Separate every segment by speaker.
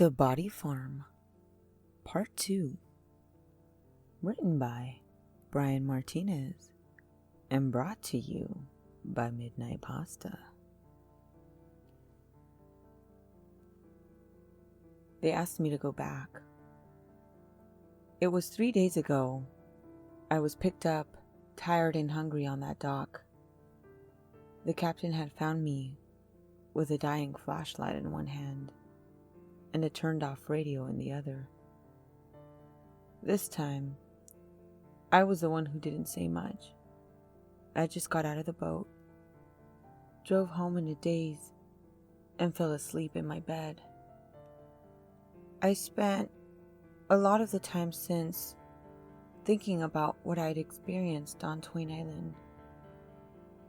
Speaker 1: The Body Farm, Part 2, written by Brian Martinez and brought to you by Midnight Pasta. They asked me to go back. It was 3 days ago. I was picked up, tired and hungry on that dock. The captain had found me with a dying flashlight in one hand and a turned-off radio in the other. This time, I was the one who didn't say much. I just got out of the boat, drove home in a daze, and fell asleep in my bed. I spent a lot of the time since thinking about what I'd experienced on Twain Island.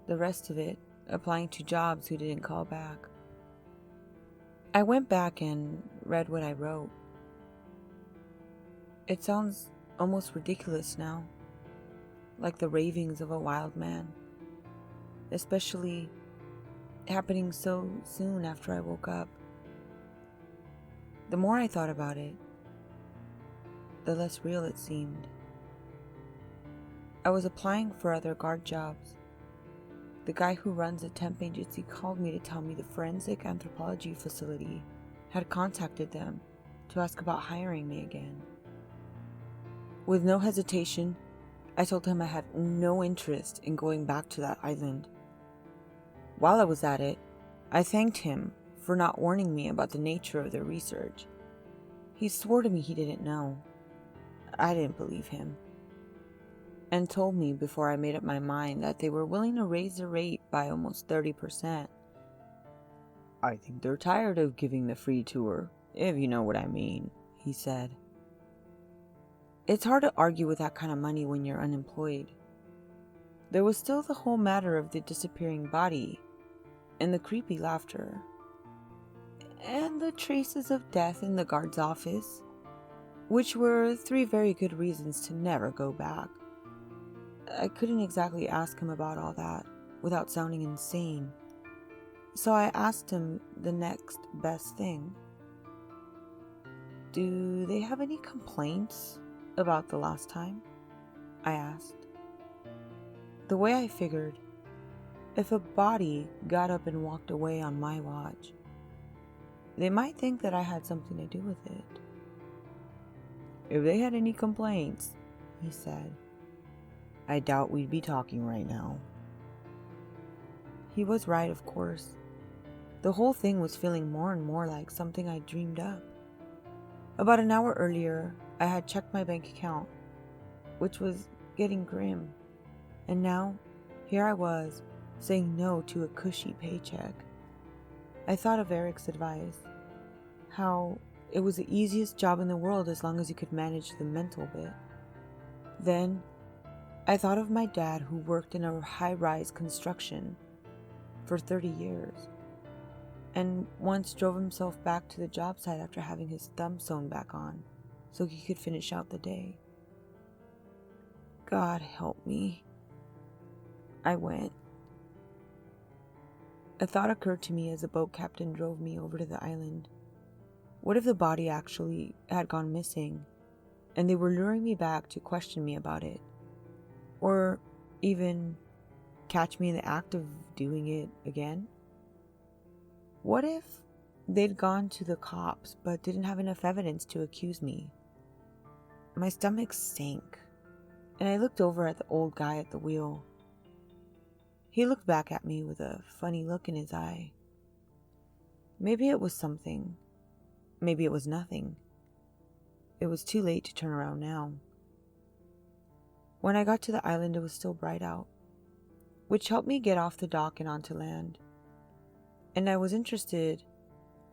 Speaker 1: The rest of it applying to jobs who didn't call back. I went back and read what I wrote. It sounds almost ridiculous now, like the ravings of a wild man, especially happening so soon after I woke up. The more I thought about it, the less real it seemed. I was applying for other guard jobs. The guy who runs a temp agency called me to tell me the forensic anthropology facility had contacted them to ask about hiring me again. With no hesitation, I told him I had no interest in going back to that island. While I was at it, I thanked him for not warning me about the nature of their research. He swore to me he didn't know. I didn't believe him, and told me before I made up my mind that they were willing to raise the rate by almost 30%. I think they're tired of giving the free tour, if you know what I mean, he said. It's hard to argue with that kind of money when you're unemployed. There was still the whole matter of the disappearing body, and the creepy laughter, and the traces of death in the guard's office, which were 3 very good reasons to never go back. I couldn't exactly ask him about all that without sounding insane, so I asked him the next best thing. Do they have any complaints about the last time? I asked. The way I figured, if a body got up and walked away on my watch, they might think that I had something to do with it. If they had any complaints, he said, I doubt we'd be talking right now. He was right, of course. The whole thing was feeling more and more like something I dreamed up. About an hour earlier, I had checked my bank account, which was getting grim. And now, here I was, saying no to a cushy paycheck. I thought of Eric's advice, how it was the easiest job in the world as long as you could manage the mental bit. Then, I thought of my dad who worked in a high-rise construction for 30 years and once drove himself back to the job site after having his thumb sewn back on so he could finish out the day. God help me. I went. A thought occurred to me as the boat captain drove me over to the island. What if the body actually had gone missing and they were luring me back to question me about it? Or even catch me in the act of doing it again? What if they'd gone to the cops but didn't have enough evidence to accuse me? My stomach sank, and I looked over at the old guy at the wheel. He looked back at me with a funny look in his eye. Maybe it was something. Maybe it was nothing. It was too late to turn around now. When I got to the island, it was still bright out, which helped me get off the dock and onto land. And I was interested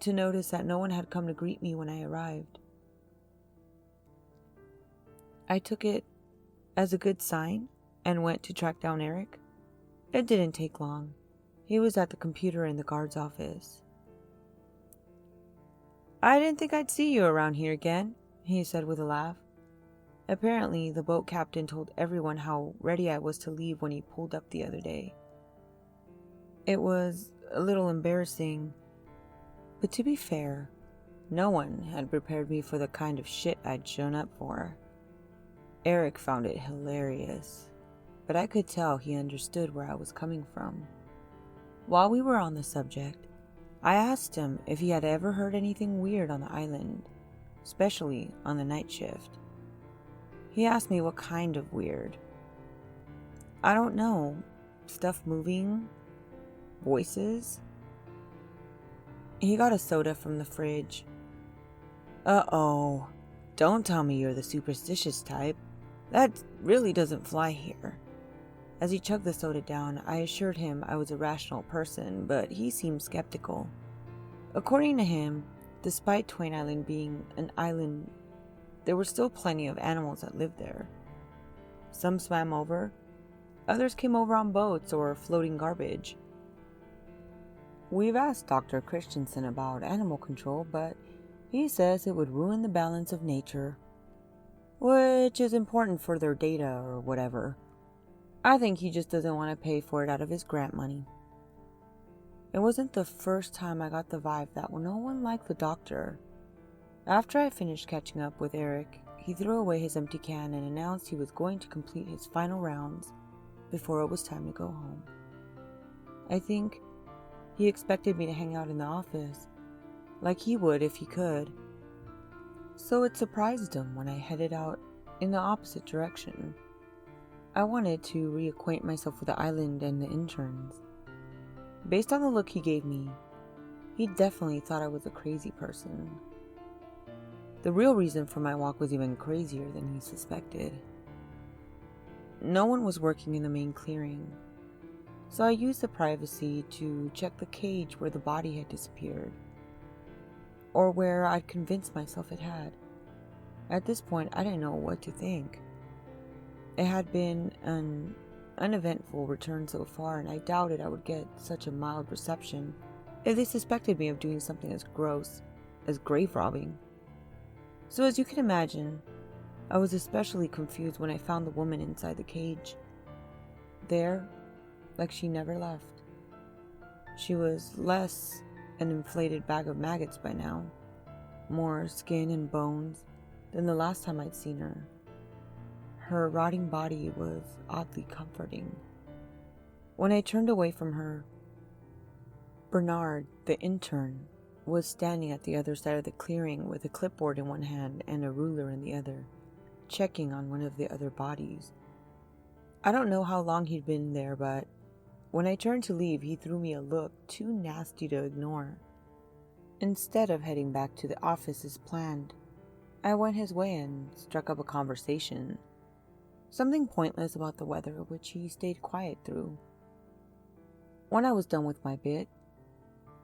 Speaker 1: to notice that no one had come to greet me when I arrived. I took it as a good sign and went to track down Eric. It didn't take long. He was at the computer in the guard's office. I didn't think I'd see you around here again, he said with a laugh. Apparently, the boat captain told everyone how ready I was to leave when he pulled up the other day. It was a little embarrassing, but to be fair, No one had prepared me for the kind of shit I'd shown up for. Eric found it hilarious, but I could tell he understood where I was coming from. While we were on the subject, I asked him if he had ever heard anything weird on the island, especially on the night shift. He asked me what kind of weird. I don't know. Stuff moving? Voices? He got a soda from the fridge. Uh-oh. Don't tell me you're the superstitious type. That really doesn't fly here. As he chugged the soda down, I assured him I was a rational person, but he seemed skeptical. According to him, despite Twain Island being an island, there were still plenty of animals that lived there. Some swam over, others came over on boats or floating garbage. We've asked Dr. Christensen about animal control, but he says it would ruin the balance of nature, which is important for their data or whatever. I think he just doesn't want to pay for it out of his grant money. It wasn't the first time I got the vibe that no one liked the doctor. After I finished catching up with Eric, he threw away his empty can and announced he was going to complete his final rounds before it was time to go home. I think he expected me to hang out in the office, like he would if he could. So it surprised him when I headed out in the opposite direction. I wanted to reacquaint myself with the island and the interns. Based on the look he gave me, he definitely thought I was a crazy person. The real reason for my walk was even crazier than he suspected. No one was working in the main clearing, so I used the privacy to check the cage where the body had disappeared, or where I'd convinced myself it had. At this point, I didn't know what to think. It had been an uneventful return so far, and I doubted I would get such a mild reception if they suspected me of doing something as gross as grave robbing. So as you can imagine, I was especially confused when I found the woman inside the cage. There, like she never left. She was less an inflated bag of maggots by now, more skin and bones than the last time I'd seen her. Her rotting body was oddly comforting. When I turned away from her, Bernard, the intern, was standing at the other side of the clearing with a clipboard in one hand and a ruler in the other, checking on one of the other bodies. I don't know how long he'd been there, but when I turned to leave, he threw me a look too nasty to ignore. Instead of heading back to the office as planned, I went his way and struck up a conversation. Something pointless about the weather, which he stayed quiet through. When I was done with my bit,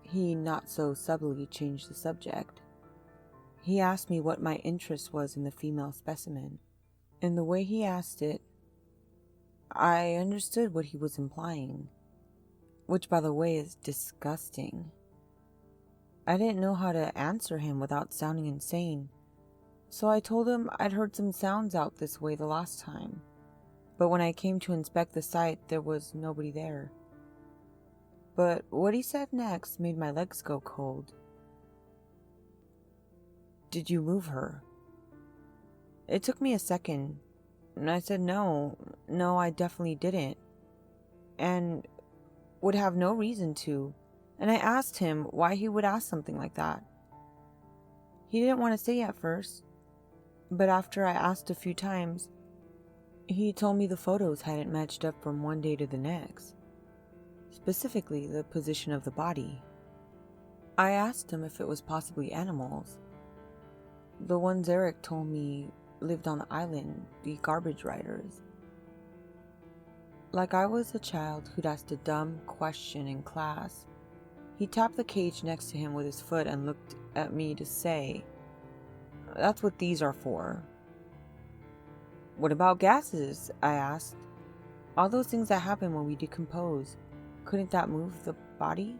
Speaker 1: he not so subtly changed the subject. He asked me what my interest was in the female specimen, and the way he asked it, I understood what he was implying, which by the way is disgusting. I didn't know how to answer him without sounding insane, so I told him I'd heard some sounds out this way the last time, but when I came to inspect the site, there was nobody there. But what he said next made my legs go cold. Did you move her? It took me a second, and I said no, I definitely didn't, and would have no reason to, and I asked him why he would ask something like that. He didn't want to say at first, but after I asked a few times, he told me the photos hadn't matched up from one day to the next, specifically the position of the body. I asked him if it was possibly animals. The ones Eric told me lived on the island, the garbage riders. Like I was a child who'd asked a dumb question in class, he tapped the cage next to him with his foot and looked at me to say, "That's what these are for." "What about gases?" I asked. "All those things that happen when we decompose, couldn't that move the body?"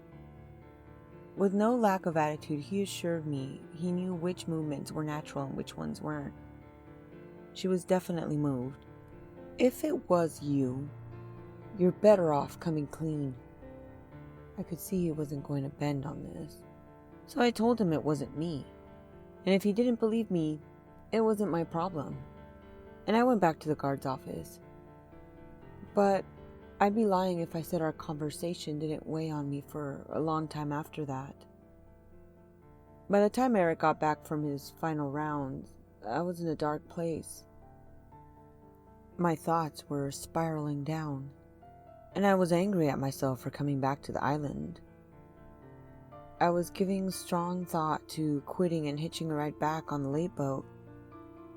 Speaker 1: With no lack of attitude, he assured me he knew which movements were natural and which ones weren't. She was definitely moved. "If it was you, you're better off coming clean." I could see he wasn't going to bend on this, so I told him it wasn't me. And if he didn't believe me, it wasn't my problem. And I went back to the guard's office. But I'd be lying if I said our conversation didn't weigh on me for a long time after that. By the time Eric got back from his final rounds, I was in a dark place. My thoughts were spiraling down, and I was angry at myself for coming back to the island. I was giving strong thought to quitting and hitching a ride back on the late boat,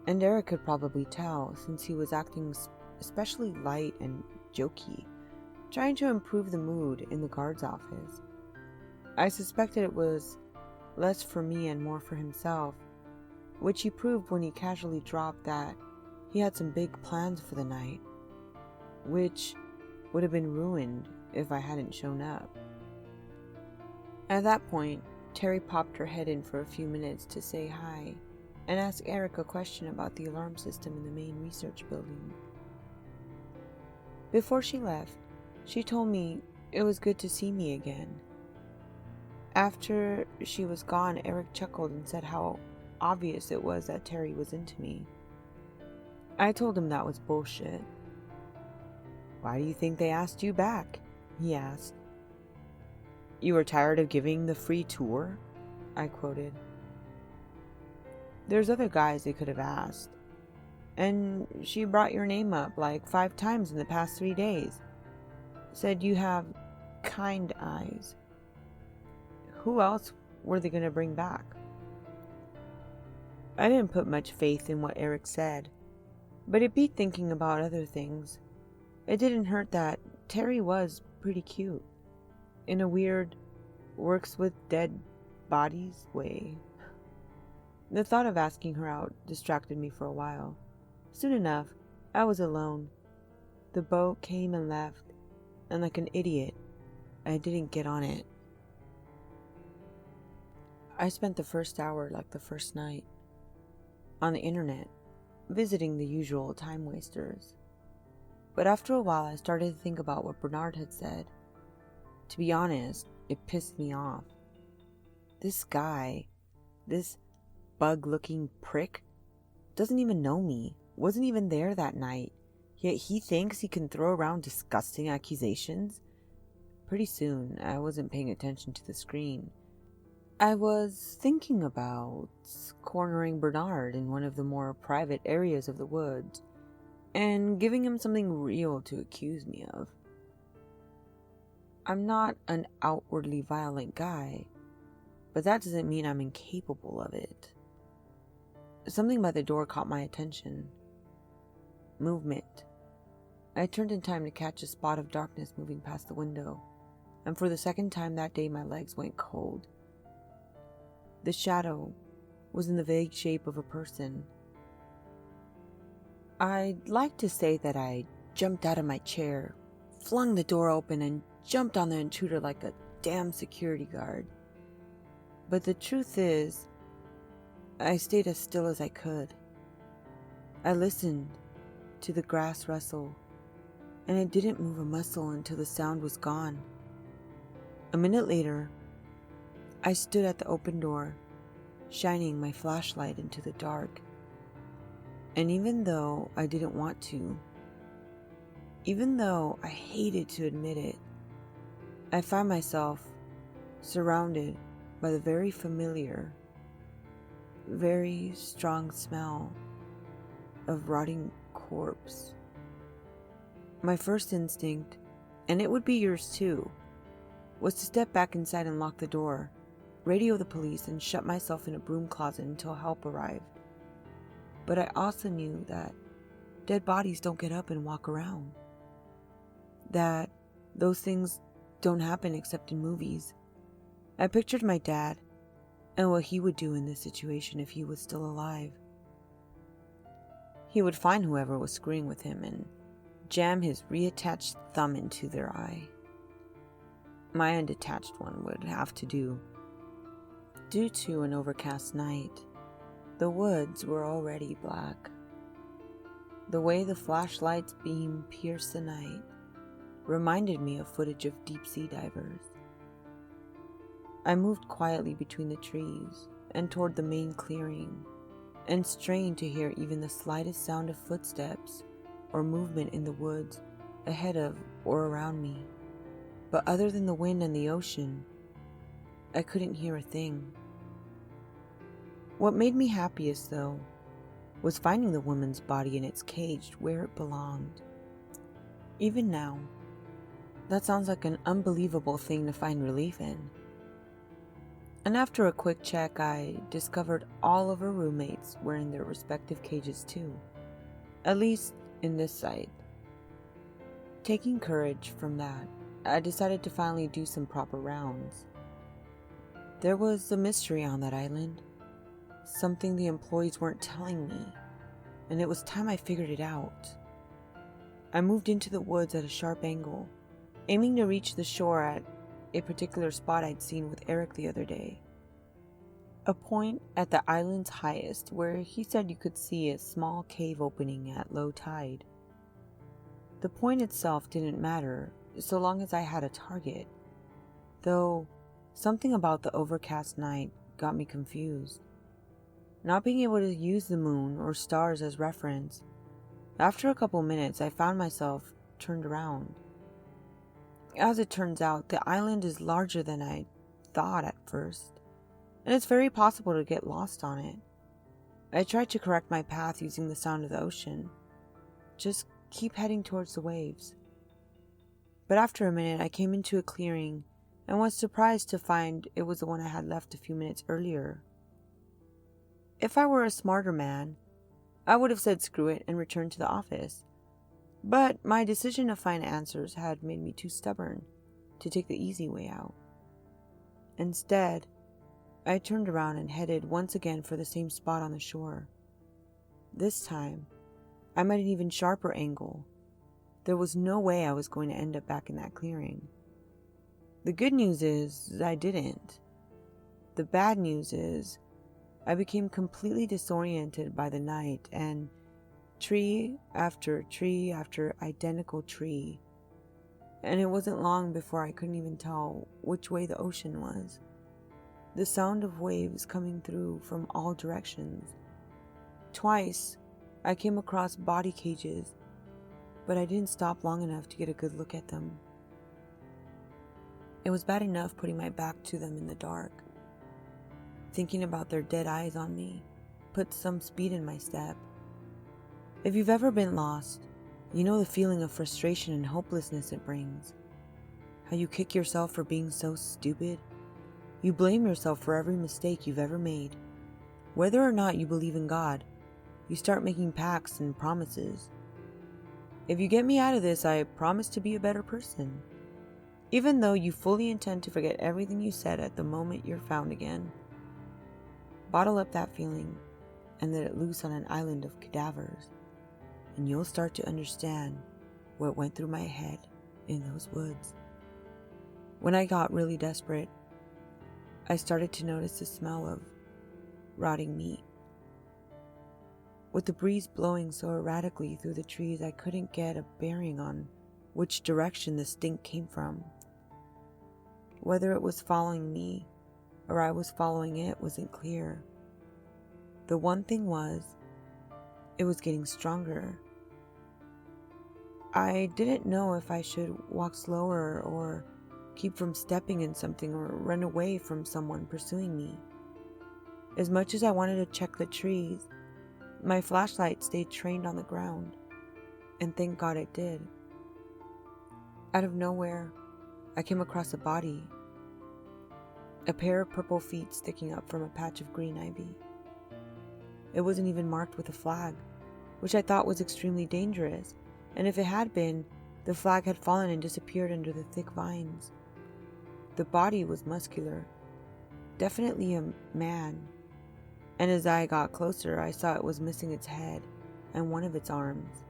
Speaker 1: and Eric could probably tell since he was acting especially light and jokey, trying to improve the mood in the guard's office. I suspected it was less for me and more for himself, which he proved when he casually dropped that he had some big plans for the night, which would have been ruined if I hadn't shown up. At that point, Terry popped her head in for a few minutes to say hi and ask Eric a question about the alarm system in the main research building. Before she left, she told me it was good to see me again. After she was gone, Eric chuckled and said how obvious it was that Terry was into me. I told him that was bullshit. "Why do you think they asked you back?" he asked. "You were tired of giving the free tour?" I quoted. "There's other guys they could have asked. And she brought your name up like 5 times in the past 3 days. Said you have kind eyes. Who else were they going to bring back?" I didn't put much faith in what Eric said, but it beat thinking about other things. It didn't hurt that Terry was pretty cute, in a weird, works with dead bodies way. The thought of asking her out distracted me for a while. Soon enough, I was alone. The boat came and left, and like an idiot, I didn't get on it. I spent the first hour like the first night, on the internet, visiting the usual time wasters. But after a while, I started to think about what Bernard had said. To be honest, it pissed me off. This guy, this bug-looking prick, doesn't even know me, wasn't even there that night, yet he thinks he can throw around disgusting accusations. Pretty soon, I wasn't paying attention to the screen. I was thinking about cornering Bernard in one of the more private areas of the woods and giving him something real to accuse me of. I'm not an outwardly violent guy, but that doesn't mean I'm incapable of it. Something by the door caught my attention. Movement. I turned in time to catch a spot of darkness moving past the window, and for the second time that day my legs went cold. The shadow was in the vague shape of a person. I'd like to say that I jumped out of my chair, flung the door open, and jumped on the intruder like a damn security guard. But the truth is, I stayed as still as I could. I listened to the grass rustle, and I didn't move a muscle until the sound was gone. A minute later, I stood at the open door, shining my flashlight into the dark. And even though I didn't want to, even though I hated to admit it, I found myself surrounded by the very familiar, very strong smell of rotting corpse. My first instinct, and it would be yours too, was to step back inside and lock the door, radio the police, and shut myself in a broom closet until help arrived. But I also knew that dead bodies don't get up and walk around. That those things don't happen except in movies. I pictured my dad and what he would do in this situation if he was still alive. He would find whoever was screwing with him and jam his reattached thumb into their eye. My undetached one would have to do. Due to an overcast night, the woods were already black. The way the flashlight's beam pierced the night reminded me of footage of deep-sea divers. I moved quietly between the trees, and toward the main clearing, and strained to hear even the slightest sound of footsteps or movement in the woods ahead of or around me. But other than the wind and the ocean, I couldn't hear a thing. What made me happiest, though, was finding the woman's body in its cage where it belonged. Even now, that sounds like an unbelievable thing to find relief in. And after a quick check, I discovered all of her roommates were in their respective cages too, at least in this site. Taking courage from that, I decided to finally do some proper rounds. There was a mystery on that island, something the employees weren't telling me, and it was time I figured it out. I moved into the woods at a sharp angle, aiming to reach the shore at a particular spot I'd seen with Eric the other day. A point at the island's highest where he said you could see a small cave opening at low tide. The point itself didn't matter so long as I had a target, though something about the overcast night got me confused. Not being able to use the moon or stars as reference, after a couple minutes I found myself turned around. As it turns out, the island is larger than I thought at first, and it's very possible to get lost on it. I tried to correct my path using the sound of the ocean. Just keep heading towards the waves. But after a minute, I came into a clearing and was surprised to find it was the one I had left a few minutes earlier. If I were a smarter man, I would have said screw it and returned to the office. But my decision to find answers had made me too stubborn to take the easy way out. Instead, I turned around and headed once again for the same spot on the shore. This time, I'm at an even sharper angle. There was no way I was going to end up back in that clearing. The good news is I didn't. The bad news is I became completely disoriented by the night, and tree after identical tree, and it wasn't long before I couldn't even tell which way the ocean was. The sound of waves coming through from all directions. Twice, I came across body cages, but I didn't stop long enough to get a good look at them. It was bad enough putting my back to them in the dark. Thinking about their dead eyes on me put some speed in my step. If you've ever been lost, you know the feeling of frustration and hopelessness it brings. How you kick yourself for being so stupid. You blame yourself for every mistake you've ever made. Whether or not you believe in God, you start making pacts and promises. If you get me out of this, I promise to be a better person. Even though you fully intend to forget everything you said at the moment you're found again. Bottle up that feeling and let it loose on an island of cadavers, and you'll start to understand what went through my head in those woods. When I got really desperate, I started to notice the smell of rotting meat. With the breeze blowing so erratically through the trees, I couldn't get a bearing on which direction the stink came from. Whether it was following me or I was following it wasn't clear. The one thing was, it was getting stronger. I didn't know if I should walk slower or keep from stepping in something or run away from someone pursuing me. As much as I wanted to check the trees, my flashlight stayed trained on the ground, and thank God it did. Out of nowhere, I came across a body. A pair of purple feet sticking up from a patch of green ivy. It wasn't even marked with a flag, which I thought was extremely dangerous, and if it had been, the flag had fallen and disappeared under the thick vines. The body was muscular, definitely a man, and as I got closer, I saw it was missing its head and one of its arms.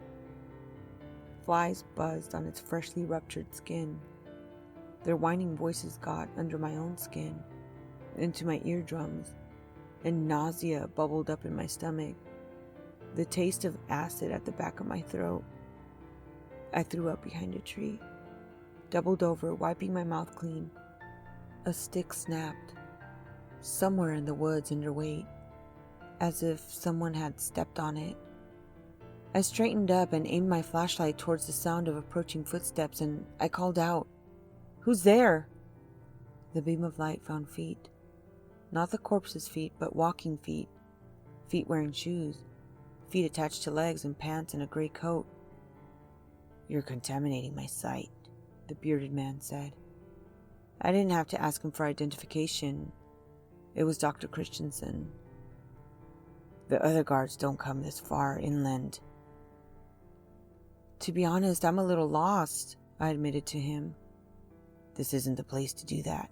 Speaker 1: Flies buzzed on its freshly ruptured skin. Their whining voices got under my own skin, into my eardrums, and nausea bubbled up in my stomach. The taste of acid at the back of my throat. I threw up behind a tree, doubled over, wiping my mouth clean. A stick snapped. somewhere in the woods underweight, as if someone had stepped on it. I straightened up and aimed my flashlight towards the sound of approaching footsteps, and I called out, "Who's there?" The beam of light found feet. Not the corpse's feet, but walking feet. Feet wearing shoes. Feet attached to legs and pants and a gray coat. "You're contaminating my sight," the bearded man said. I didn't have to ask him for identification. It was Dr. Christensen. "The other guards don't come this far inland." "To be honest, I'm a little lost," I admitted to him. "This isn't the place to do that,"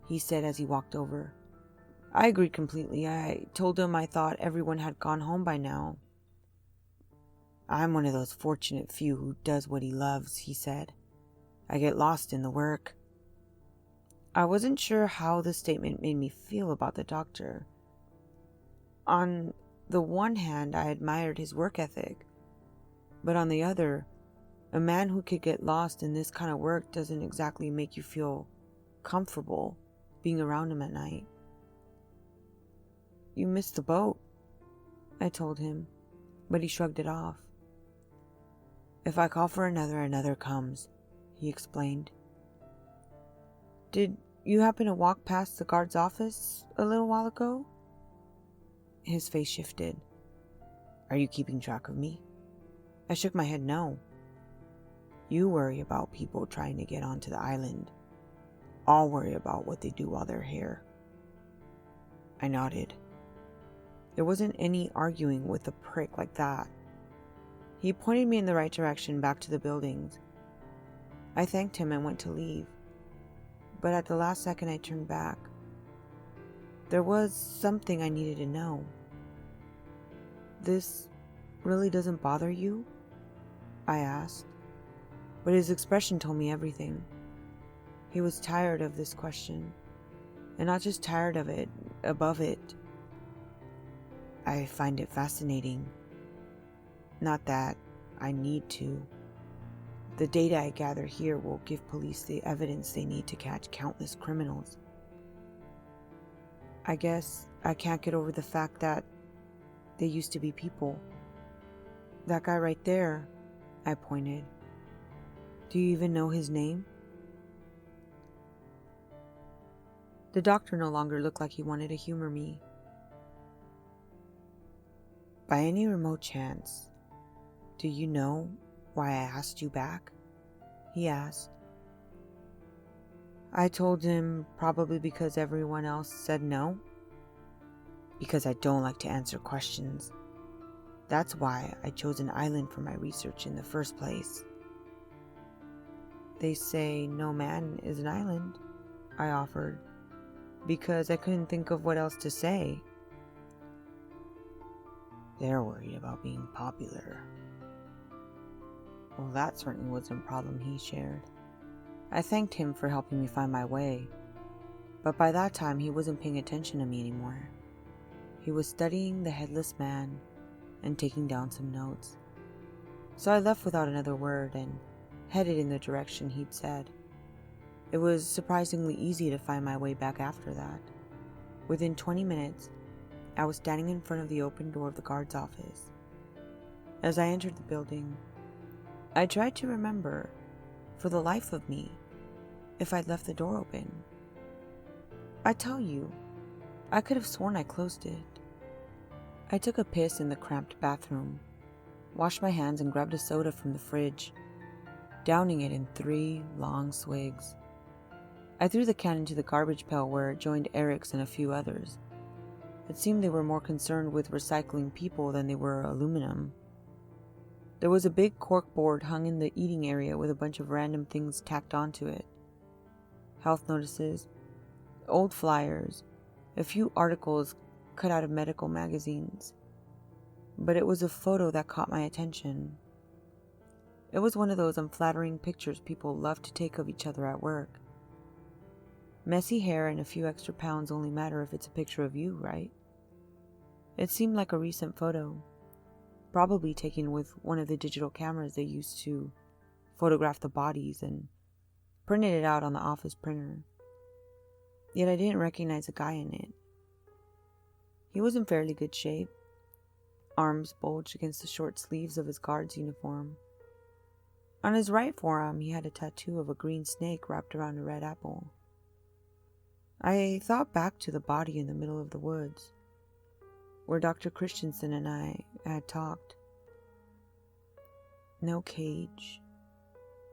Speaker 1: he said as he walked over. I agreed completely. I told him I thought everyone had gone home by now. "I'm one of those fortunate few who does what he loves," he said. "I get lost in the work." I wasn't sure how the statement made me feel about the doctor. On the one hand, I admired his work ethic, but on the other, a man who could get lost in this kind of work doesn't exactly make you feel comfortable being around him at night. "You missed the boat," I told him, but he shrugged it off. "If I call for another comes," he explained. "Did you happen to walk past the guard's office a little while ago?" His face shifted. "Are you keeping track of me?" I shook my head no. "You worry about people trying to get onto the island. I'll worry about what they do while they're here." I nodded. There wasn't any arguing with a prick like that. He pointed me in the right direction back to the buildings. I thanked him and went to leave, but at the last second I turned back. There was something I needed to know. "This really doesn't bother you?" I asked, but his expression told me everything. He was tired of this question, and not just tired of it, above it. "I find it fascinating. Not that I need to. The data I gather here will give police the evidence they need to catch countless criminals. I guess I can't get over the fact that they used to be people. That guy right there," I pointed. "Do you even know his name?" The doctor no longer looked like he wanted to humor me. "By any remote chance, do you know why I asked you back?" he asked. I told him probably because everyone else said no. Because I don't like to answer questions. That's why I chose an island for my research in the first place. "They say no man is an island," I offered, because I couldn't think of what else to say. "They're worried about being popular." Well, that certainly wasn't a problem he shared. I thanked him for helping me find my way, but by that time he wasn't paying attention to me anymore. He was studying the headless man and taking down some notes. So I left without another word and headed in the direction he'd said. It was surprisingly easy to find my way back after that. Within 20 minutes, I was standing in front of the open door of the guard's office. As I entered the building, I tried to remember, for the life of me, if I'd left the door open. I tell you, I could have sworn I closed it. I took a piss in the cramped bathroom, washed my hands and grabbed a soda from the fridge, downing it in 3 long swigs. I threw the can into the garbage pail where it joined Eric's and a few others. It seemed they were more concerned with recycling people than they were aluminum. There was a big cork board hung in the eating area with a bunch of random things tacked onto it. Health notices, old flyers, a few articles cut out of medical magazines. But it was a photo that caught my attention. It was one of those unflattering pictures people love to take of each other at work. Messy hair and a few extra pounds only matter if it's a picture of you, right? It seemed like a recent photo, probably taken with one of the digital cameras they used to photograph the bodies and printed it out on the office printer. yet I didn't recognize a guy in it. He was in fairly good shape. Arms bulged against the short sleeves of his guard's uniform. On his right forearm, he had a tattoo of a green snake wrapped around a red apple. I thought back to the body in the middle of the woods, where Dr. Christensen and I had talked. No cage,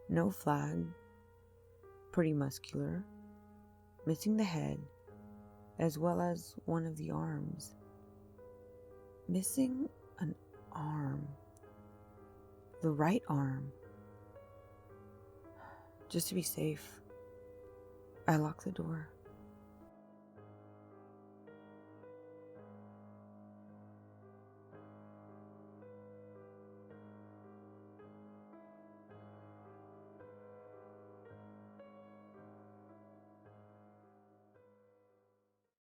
Speaker 1: no flag, pretty muscular, missing the head, as well as one of the arms. Missing an arm. The right arm. Just to be safe, I locked the door.